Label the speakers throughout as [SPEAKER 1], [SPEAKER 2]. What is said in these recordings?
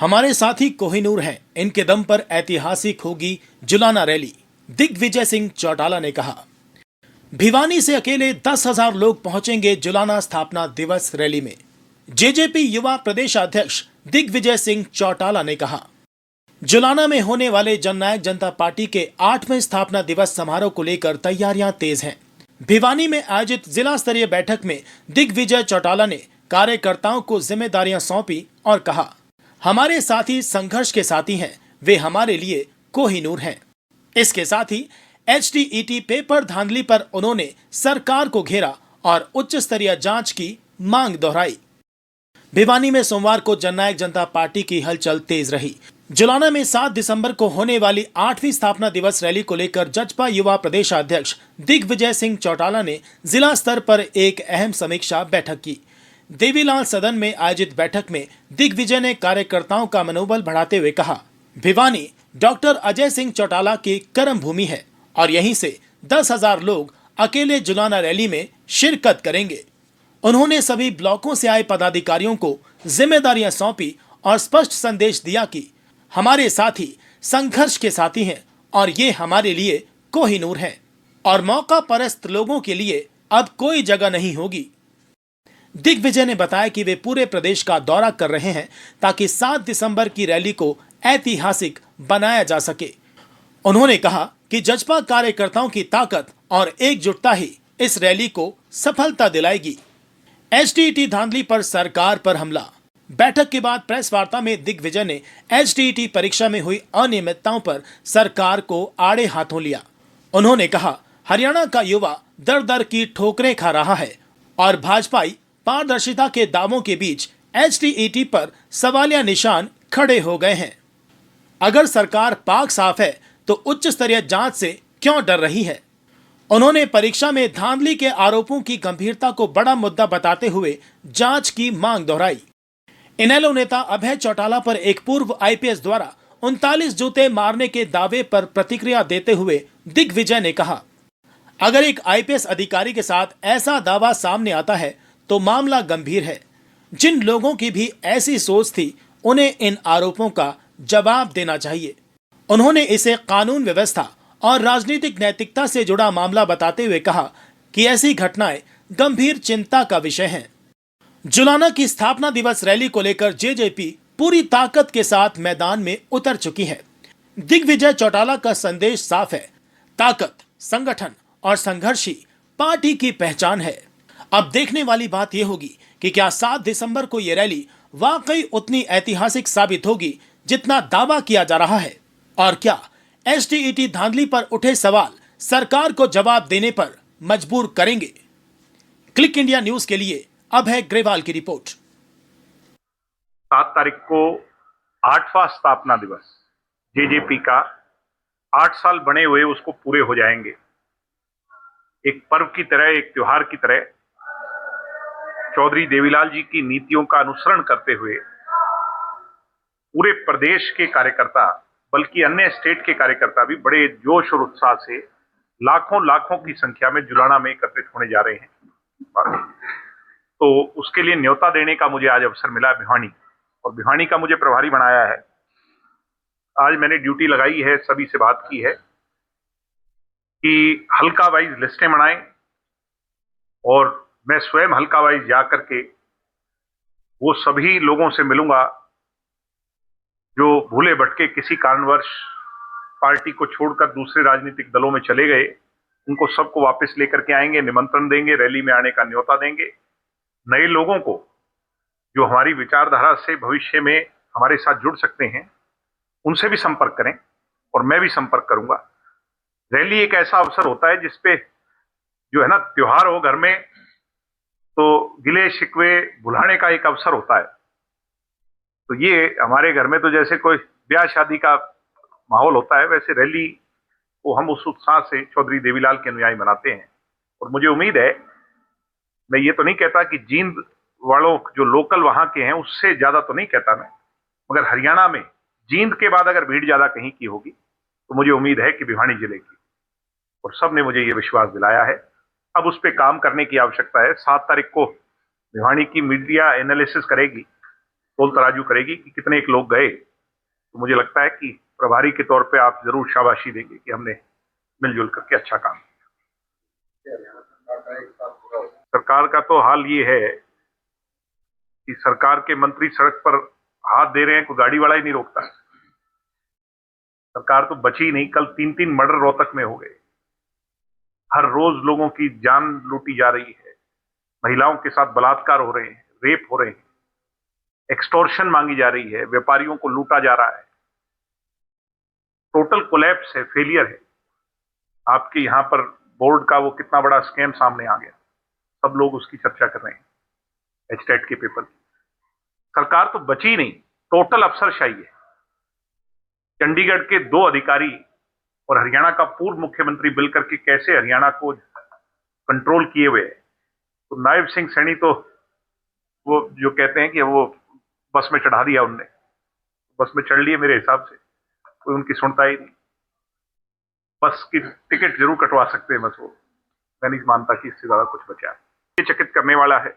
[SPEAKER 1] हमारे साथी कोहिनूर हैं, इनके दम पर ऐतिहासिक होगी जुलाना रैली, दिग्विजय सिंह चौटाला ने कहा। भिवानी से अकेले 10,000 लोग पहुंचेंगे जुलाना स्थापना दिवस रैली में। जेजेपी युवा प्रदेशाध्यक्ष दिग्विजय सिंह चौटाला ने कहा। जुलाना में होने वाले जननायक जनता पार्टी के 8वें स्थापना दिवस समारोह को लेकर तैयारियां तेज हैं। भिवानी में आयोजित जिला स्तरीय बैठक में दिग्विजय चौटाला ने कार्यकर्ताओं को जिम्मेदारियां सौंपी और कहा, हमारे साथी संघर्ष के साथी हैं, वे हमारे लिए कोहिनूर हैं। इसके साथ ही HTET पेपर धांधली पर उन्होंने सरकार को घेरा और उच्च स्तरीय जांच की मांग दोहराई। भिवानी में सोमवार को जननायक जनता पार्टी की हलचल तेज रही। जुलाना में 7 दिसंबर को होने वाली 8वीं स्थापना दिवस रैली को लेकर जजपा युवा प्रदेशाध्यक्ष दिग्विजय सिंह चौटाला ने जिला स्तर पर एक अहम समीक्षा बैठक की। देवीलाल सदन में आयोजित बैठक में दिग्विजय ने कार्यकर्ताओं का मनोबल बढ़ाते हुए कहा, भिवानी डॉक्टर अजय सिंह चौटाला की कर्म भूमि है और यहीं से 10,000 लोग अकेले जुलाना रैली में शिरकत करेंगे। उन्होंने सभी ब्लॉकों से आए पदाधिकारियों को जिम्मेदारियां सौंपी और स्पष्ट संदेश दिया कि हमारे साथी संघर्ष के साथी हैं और ये हमारे लिए कोहिनूर हैं और मौका परस्त लोगों के लिए अब कोई जगह नहीं होगी। दिग्विजय ने बताया कि वे पूरे प्रदेश का दौरा कर रहे हैं ताकि 7 दिसंबर की रैली को ऐतिहासिक बनाया जा सके। उन्होंने कहा कि जजपा कार्यकर्ताओं की ताकत और एकजुटता ही इस रैली को सफलता दिलाएगी। HTET धांधली पर सरकार पर हमला। बैठक के बाद प्रेस वार्ता में दिग्विजय ने HTET परीक्षा में हुई अनियमितताओं पर सरकार को आड़े हाथों लिया। उन्होंने कहा, हरियाणा का युवा दर दर की ठोकरें खा रहा है और भाजपाई पारदर्शिता के दावों के बीच HTET पर सवालिया निशान खड़े हो गए हैं। अगर सरकार पाक साफ है तो उच्च स्तरीय जांच से क्यों डर रही है? उन्होंने परीक्षा में धांधली के आरोपों की गंभीरता को बड़ा मुद्दा बताते हुए जांच की मांग दोहराई। इनेलो नेता अभय चौटाला पर एक पूर्व IPS द्वारा 39 जूते मारने के दावे पर प्रतिक्रिया देते हुए दिग्विजय ने कहा, अगर एक IPS अधिकारी के साथ ऐसा दावा सामने आता है तो मामला गंभीर है। जिन लोगों की भी ऐसी सोच थी उन्हें इन आरोपों का जवाब देना चाहिए। उन्होंने इसे कानून व्यवस्था और राजनीतिक नैतिकता से जुड़ा मामला बताते हुए कहा कि ऐसी घटनाएं गंभीर चिंता का विषय हैं। जुलाना की स्थापना दिवस रैली को लेकर जेजेपी पूरी ताकत के साथ मैदान में उतर चुकी है। दिग्विजय चौटाला का संदेश साफ है, ताकत, संगठन और संघर्ष ही पार्टी की पहचान है। अब देखने वाली बात यह होगी कि क्या 7 दिसंबर को यह रैली वाकई उतनी ऐतिहासिक साबित होगी जितना दावा किया जा रहा है, और क्या HTET धांधली पर उठे सवाल सरकार को जवाब देने पर मजबूर करेंगे। क्लिक इंडिया न्यूज के लिए अभय ग्रेवाल की रिपोर्ट।
[SPEAKER 2] 7 तारीख को 8वां स्थापना दिवस जेजेपी का 8 साल बने हुए उसको पूरे हो जाएंगे। एक पर्व की तरह, एक त्योहार की तरह चौधरी देवीलाल जी की नीतियों का अनुसरण करते हुए पूरे प्रदेश के कार्यकर्ता, बल्कि अन्य स्टेट के कार्यकर्ता भी बड़े जोश और उत्साह से लाखों की संख्या में जुलाना में एकत्रित होने जा रहे हैं। तो उसके लिए न्योता देने का मुझे आज अवसर मिला भिवानी, और भिवानी का मुझे प्रभारी बनाया है। आज मैंने ड्यूटी लगाई है, सभी से बात की है कि हल्का वाइज लिस्टें बनाएं और मैं स्वयं हल्का वाइज जा करके वो सभी लोगों से मिलूंगा जो भूले भटके किसी कारणवश पार्टी को छोड़कर दूसरे राजनीतिक दलों में चले गए। उनको सबको वापस लेकर के आएंगे, निमंत्रण देंगे, रैली में आने का न्योता देंगे। नए लोगों को जो हमारी विचारधारा से भविष्य में हमारे साथ जुड़ सकते हैं उनसे भी संपर्क करें और मैं भी संपर्क करूंगा। रैली एक ऐसा अवसर होता है जिसपे जो है ना, त्योहार हो घर में तो गिले शिकवे भुलाने का एक अवसर होता है। तो ये हमारे घर में तो जैसे कोई ब्याह शादी का माहौल होता है, वैसे रैली को हम उस उत्साह से चौधरी देवीलाल के अनुयायी मनाते हैं। और मुझे उम्मीद है, मैं ये तो नहीं कहता कि जींद वालों जो लोकल वहां के हैं उससे ज्यादा तो नहीं कहता मैं, मगर हरियाणा में जींद के बाद अगर भीड़ ज्यादा कहीं की होगी तो मुझे उम्मीद है कि भिवानी जिले की, और सबने मुझे ये विश्वास दिलाया है। अब उस पर काम करने की आवश्यकता है। 7 तारीख को भिवानी की मीडिया एनालिसिस करेगी तोल तराजू करेगी कि कितने एक लोग गए, तो मुझे लगता है कि प्रभारी के तौर पे आप जरूर शाबाशी देंगे कि हमने मिलजुल करके अच्छा काम किया। सरकार का तो हाल ये है कि सरकार के मंत्री सड़क पर हाथ दे रहे हैं, कोई गाड़ी वाला ही नहीं रोकता। सरकार तो बची नहीं, कल 3-3 मर्डर रोहतक में हो गए। हर रोज लोगों की जान लूटी जा रही है, महिलाओं के साथ बलात्कार हो रहे हैं, रेप हो रहे हैं, एक्सटॉर्शन मांगी जा रही है, व्यापारियों को लूटा जा रहा है। टोटल कोलैप्स है, फेलियर है। आपके यहां पर बोर्ड का वो कितना बड़ा स्कैम सामने आ गया, सब लोग उसकी चर्चा कर रहे हैं, एचटेट के पेपर की। सरकार तो बची नहीं, टोटल अफसरशाही है। चंडीगढ़ के 2 अधिकारी और हरियाणा का पूर्व मुख्यमंत्री मिल करके कैसे हरियाणा को कंट्रोल किए हुए है। तो नायब सिंह सैनी तो वो जो कहते हैं कि वो बस में चढ़ा दिया उनने, बस में चढ़ लिए मेरे हिसाब से, कोई उनकी सुनता ही नहीं। बस की टिकट जरूर कटवा सकते हैं, बस वो मैं नहीं मानता कि इससे ज्यादा कुछ बचा है। ये चकित करने वाला है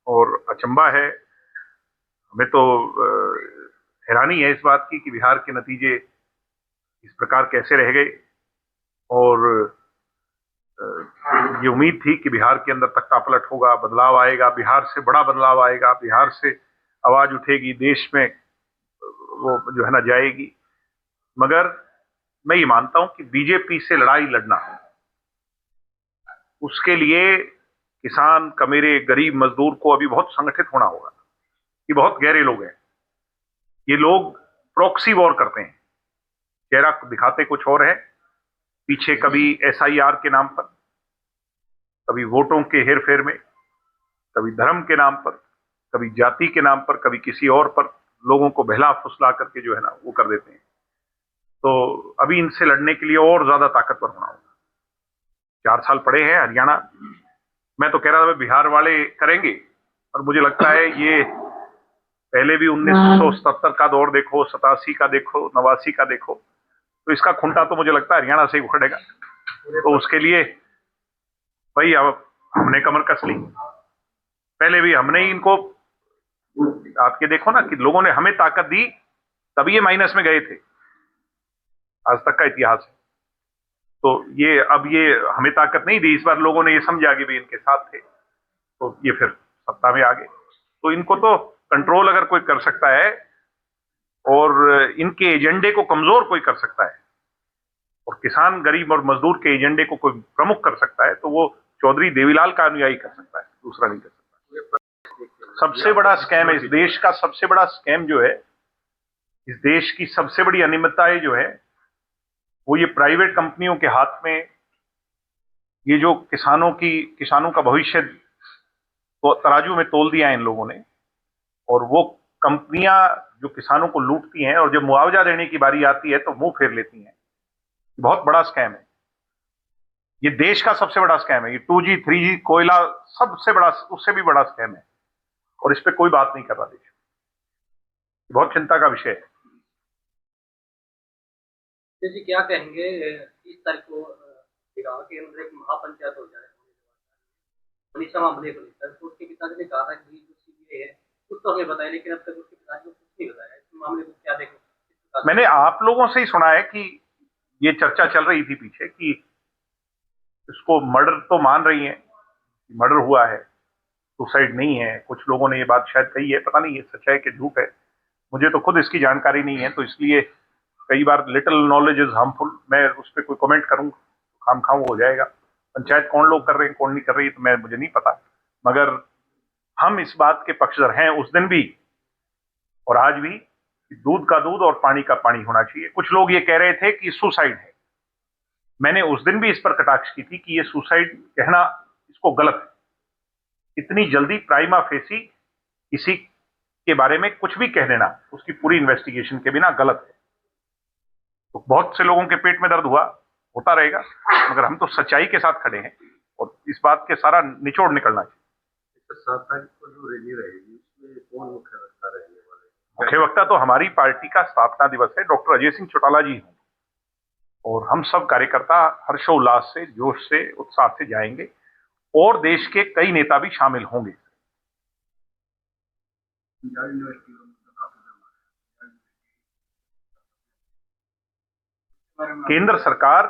[SPEAKER 2] और अचंभा है। हमें तो हैरानी है इस बात की कि बिहार के नतीजे इस प्रकार कैसे रह गए। और ये उम्मीद थी कि बिहार के अंदर तख्तापलट होगा, बदलाव आएगा, बिहार से बड़ा बदलाव आएगा, बिहार से आवाज उठेगी, देश में वो जो है ना जाएगी। मगर मैं ये मानता हूं कि बीजेपी से लड़ाई लड़ना, उसके लिए किसान, कमेरे, गरीब मजदूर को अभी बहुत संगठित होना होगा। ये बहुत गहरे लोग हैं, ये लोग प्रॉक्सी वॉर करते हैं, चेहरा दिखाते कुछ और है, पीछे कभी एसआईआर के नाम पर, कभी वोटों के हेरफेर में, कभी धर्म के नाम पर, कभी जाति के नाम पर, कभी किसी और पर लोगों को बहला फुसला करके जो है ना वो कर देते हैं। तो अभी इनसे लड़ने के लिए और ज्यादा ताकतवर होना होगा। 4 साल पड़े हैं हरियाणा, मैं तो कह रहा था बिहार वाले करेंगे, और मुझे लगता है ये पहले भी 1977 का दौर देखो, 87 का देखो, 89 का देखो, तो इसका खुंटा तो मुझे लगता है हरियाणा से ही उखड़ेगा। तो उसके लिए भाई अब हमने कमर कस ली। पहले भी हमने ही इनको, आपके देखो ना कि लोगों ने हमें ताकत दी, तभी ये माइनस में गए थे, आज तक का इतिहास है। तो ये अब ये हमें ताकत नहीं दी, इस बार लोगों ने ये समझा कि भी इनके साथ थे, तो ये फिर सत्ता में आ गए। तो इनको तो कंट्रोल अगर कोई कर सकता है और इनके एजेंडे को कमजोर कोई कर सकता है, और किसान, गरीब और मजदूर के एजेंडे को कोई प्रमुख कर सकता है, तो वो चौधरी देवीलाल का अनुयायी कर सकता है, दूसरा नहीं कर सकता। सबसे बड़ा स्कैम है इस देश का, सबसे बड़ा स्कैम जो है इस देश की, सबसे बड़ी अनियमितताएं जो है वो ये प्राइवेट कंपनियों के हाथ में, ये जो किसानों का भविष्य तो तराजू में तोल दिया है इन लोगों ने, और वो कंपनियां जो किसानों को लूटती हैं और जब मुआवजा देने की बारी आती है तो मुंह फेर लेती हैं। बहुत बड़ा स्कैम है ये, देश का सबसे बड़ा स्कैम है ये। 2G 3G कोयला सबसे बड़ा, उससे भी बड़ा स्कैम है, और इस पर कोई बात नहीं कर रहा देश। बहुत चिंता का विषय है।
[SPEAKER 3] जी क्या कहेंगे 30 तारीख को बिहार के अंदर एक महापंचायत हो जाए मनीषा मामले को लेकर, तो उसके पिताजी ने कहा था कि जो सीबीआई है कुछ तो हमें बताया, लेकिन अब तक उसके पिताजी ने कुछ नहीं बताया। इस मामले को क्या देखो?
[SPEAKER 2] मैंने आप लोगों से ही सुना है कि ये चर्चा चल रही थी पीछे कि इसको मर्डर तो मान रही है, मर्डर हुआ है, सुसाइड नहीं है। कुछ लोगों ने ये बात शायद कही है, पता नहीं ये सच है कि झूठ है, मुझे तो खुद इसकी जानकारी नहीं है, तो इसलिए कई बार लिटिल नॉलेज इज हार्मफुल, मैं उस पर कोई कमेंट करूं खाम खाम हो जाएगा। पंचायत कौन लोग कर रहे हैं कौन नहीं कर रही है तो मुझे नहीं पता, मगर हम इस बात के पक्षधर हैं उस दिन भी और आज भी कि दूध का दूध और पानी का पानी होना चाहिए। कुछ लोग ये कह रहे थे कि सुसाइड है, मैंने उस दिन भी इस पर कटाक्ष की थी कि ये सुसाइड कहना इसको गलत है। इतनी जल्दी प्राइमा फेसी किसी के बारे में कुछ भी कह देना उसकी पूरी इन्वेस्टिगेशन के बिना गलत है। तो बहुत से लोगों के पेट में दर्द हुआ, होता रहेगा, मगर हम तो सच्चाई के साथ खड़े हैं और इस बात के सारा निचोड़ निकलना चाहिए।
[SPEAKER 4] 7 तारीख को जो रैली रहेगी उसमें कौन मुख्य वक्ता रहने वाले?
[SPEAKER 2] मुख्य वक्ता तो हमारी पार्टी का स्थापना दिवस है, डॉक्टर अजय सिंह चौटाला जी होंगे, और हम सब कार्यकर्ता हर्षोल्लास से, जोश से, उत्साह से जाएंगे, और देश के कई नेता भी शामिल होंगे।
[SPEAKER 4] पंजाब यूनिवर्सिटी
[SPEAKER 2] केंद्र सरकार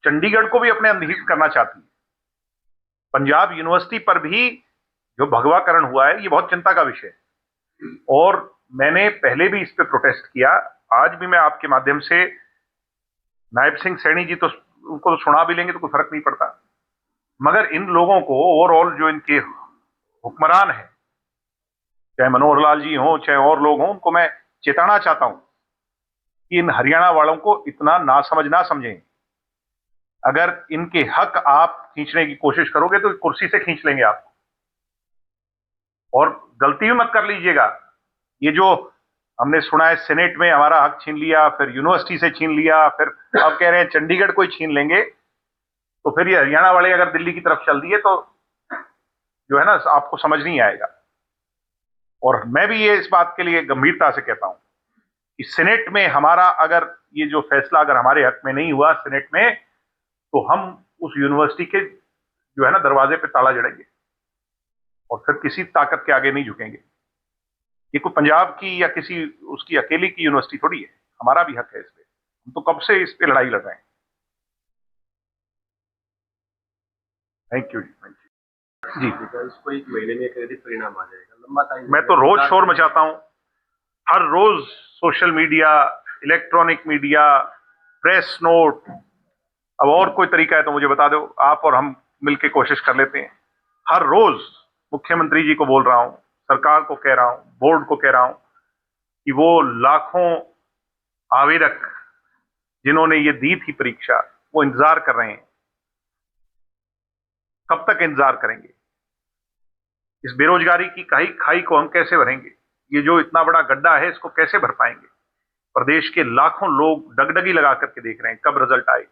[SPEAKER 2] चंडीगढ़ को भी अपने अधीन करना चाहती है। पंजाब यूनिवर्सिटी पर भी जो भगवाकरण हुआ है, ये बहुत चिंता का विषय है और मैंने पहले भी इस पे प्रोटेस्ट किया। आज भी मैं आपके माध्यम से नायब सिंह सैनी जी तो उनको तो सुना भी लेंगे तो कोई फर्क नहीं पड़ता, मगर इन लोगों को ओवरऑल जो इनके हुक्मरान हैं, चाहे मनोहर लाल जी हों चाहे और लोग हों, उनको मैं चेताना चाहता हूं कि इन हरियाणा वालों को इतना नासमझ ना समझें। अगर इनके हक आप खींचने की कोशिश करोगे तो कुर्सी से खींच लेंगे आपको, और गलती भी मत कर लीजिएगा। ये जो हमने सुना है सेनेट में हमारा हक छीन लिया, फिर यूनिवर्सिटी से छीन लिया, फिर अब कह रहे हैं चंडीगढ़ को ही छीन लेंगे, तो फिर ये हरियाणा वाले अगर दिल्ली की तरफ चल दिए तो जो है ना आपको समझ नहीं आएगा। और मैं भी ये इस बात के लिए गंभीरता से कहता हूं कि सेनेट में हमारा अगर ये जो फैसला अगर हमारे हक में नहीं हुआ सेनेट में, तो हम उस यूनिवर्सिटी के जो है ना दरवाजे पे ताला जड़ेंगे और फिर किसी ताकत के आगे नहीं झुकेंगे। ये कोई पंजाब की या किसी उसकी अकेली की यूनिवर्सिटी थोड़ी है, हमारा भी हक है इस पे। हम तो कब से इस पे लड़ाई लड़ रहे हैं। थैंक यू जी।
[SPEAKER 4] इसको एक महीने में एक परिणाम आ जाएगा, लंबा टाइम।
[SPEAKER 2] मैं तो रोज शोर मचाता हूं, हर रोज social media, electronic media, press note. अब और कोई तरीका है तो मुझे बता दो, आप और हम मिलकर कोशिश कर लेते हैं। हर रोज मुख्यमंत्री जी को बोल रहा हूं, सरकार को कह रहा हूं, बोर्ड को कह रहा हूं कि वो लाखों आवेदक जिन्होंने ये दी थी परीक्षा, वो इंतजार कर रहे हैं। कब तक इंतजार करेंगे? इस बेरोजगारी की खाई को हम कैसे भरेंगे? ये जो इतना बड़ा गड्ढा है इसको कैसे भर पाएंगे? प्रदेश के लाखों लोग डगडगी लगा करके देख रहे हैं कब रिजल्ट आए।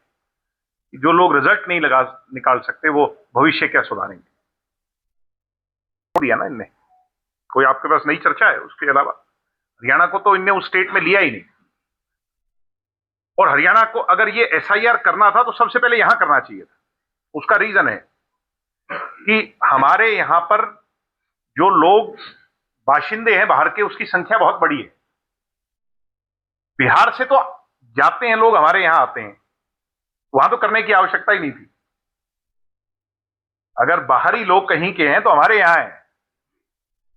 [SPEAKER 2] जो लोग रिजल्ट नहीं निकाल सकते वो भविष्य क्या सुधारेंगे? दिया ना इनने, कोई आपके पास नई चर्चा है उसके अलावा? हरियाणा को तो इनने उस स्टेट में लिया ही नहीं, और हरियाणा को अगर ये एसआईआर करना था तो सबसे पहले यहां करना चाहिए था। उसका रीजन है कि हमारे यहां पर जो लोग बाशिंदे हैं बाहर के, उसकी संख्या बहुत बड़ी है। बिहार से तो जाते हैं लोग, हमारे यहां आते हैं, वहां तो करने की आवश्यकता ही नहीं थी। अगर बाहरी लोग कहीं के हैं तो हमारे यहां हैं,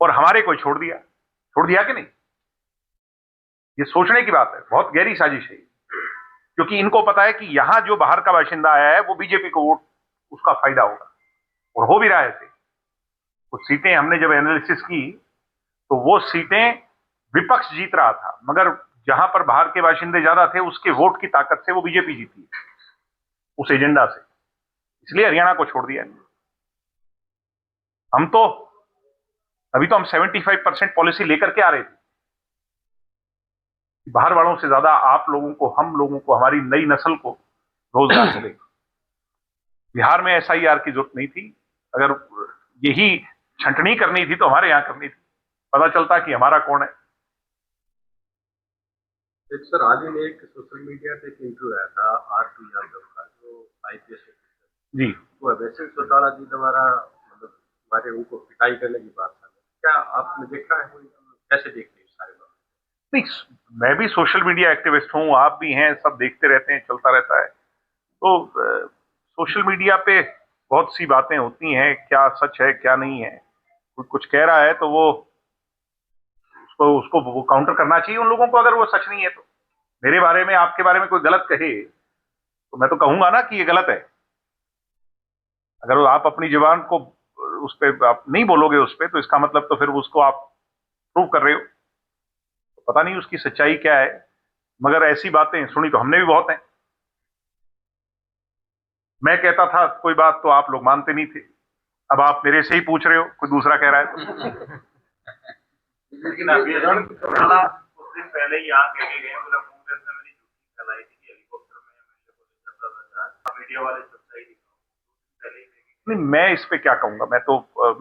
[SPEAKER 2] और हमारे को छोड़ दिया कि नहीं? ये सोचने की बात है, बहुत गहरी साजिश है, क्योंकि इनको पता है कि यहां जो बाहर का बाशिंदा आया है वो बीजेपी को वोट उसका फायदा होगा, और हो भी रहा है। कुछ सीटें हमने जब एनालिसिस की तो वो सीटें विपक्ष जीत रहा था, मगर जहां पर बाहर के बाशिंदे ज्यादा थे उसके वोट की ताकत से वो बीजेपी जीती उस एजेंडा से। इसलिए हरियाणा को छोड़ दिया। हम तो अभी तो हम 75% पॉलिसी लेकर के आ रहे थे, बाहर वालों से ज्यादा आप लोगों को, हम लोगों को, हमारी नई नस्ल को रोजगार मिलेगा। बिहार में एसआईआर की जरूरत नहीं थी, अगर यही छंटनी करनी थी तो हमारे यहां करनी थी, पता चलता कि हमारा कौन है।
[SPEAKER 4] एक सर हाल ही में एक सोशल मीडिया पे एक इंटरव्यू आया था आर2 यादव का, जो आईपीएस
[SPEAKER 2] जी,
[SPEAKER 4] वो वैसे चौटाला जी द्वारा मतलब हमारे उनको पिटाई करने की बात था, क्या आपने देखा है? कैसे देखते हैं सारे बात?
[SPEAKER 2] नहीं, मैं भी सोशल मीडिया एक्टिविस्ट हूं, आप भी हैं, सब देखते रहते हैं, चलता रहता है। तो सोशल मीडिया पे बहुत सी बातें होती हैं, क्या सच है क्या नहीं है। कोई कुछ कह रहा है तो वो उसको वो काउंटर करना चाहिए उन लोगों को, अगर वो सच नहीं है तो। मेरे बारे में, आपके बारे में कोई गलत कहे तो मैं तो कहूंगा ना कि ये गलत है। अगर आप अपनी जुबान को उस पर आप नहीं बोलोगे उस पर, तो इसका मतलब तो फिर उसको आप प्रूव कर रहे हो। तो पता नहीं उसकी सच्चाई क्या है, मगर ऐसी बातें सुनी तो हमने भी बहुत हैं। मैं कहता था कोई बात तो आप लोग मानते नहीं थे, अब आप मेरे से ही पूछ रहे हो, कोई दूसरा कह रहा है तो।
[SPEAKER 5] लेकिन अभी कुछ दिन पहले ही यहाँ कह के गए, मतलब कांग्रेस ने मेरी झूठी फैलाई थी कि हेलीकॉप्टर में मीडिया वाले सच्चाई पहले ही।
[SPEAKER 2] नहीं, मैं इस पे क्या कहूंगा,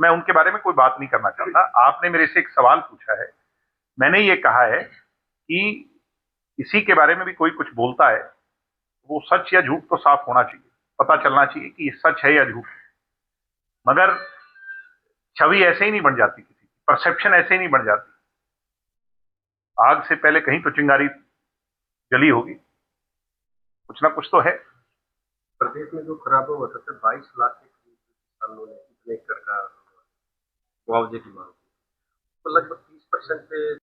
[SPEAKER 2] मैं उनके बारे में कोई बात नहीं करना चाहता। आपने मेरे से एक सवाल पूछा है, मैंने ये कहा है कि किसी के बारे में भी कोई कुछ बोलता है, वो सच या झूठ तो साफ होना चाहिए, पता चलना चाहिए कि ये सच है या झूठ। मगर छवि ऐसे ही नहीं बन जाती, किसी की परसेप्शन ऐसे ही नहीं बन जाती। आग से पहले कहीं तो चिंगारी जली होगी। कुछ ना कुछ तो है।
[SPEAKER 4] प्रदेश में जो खराबा हुआ था 22 लाख के करीब किसानों ने इतने एकड़ का मुआवजे की मांग की, तो लगभग 30% पे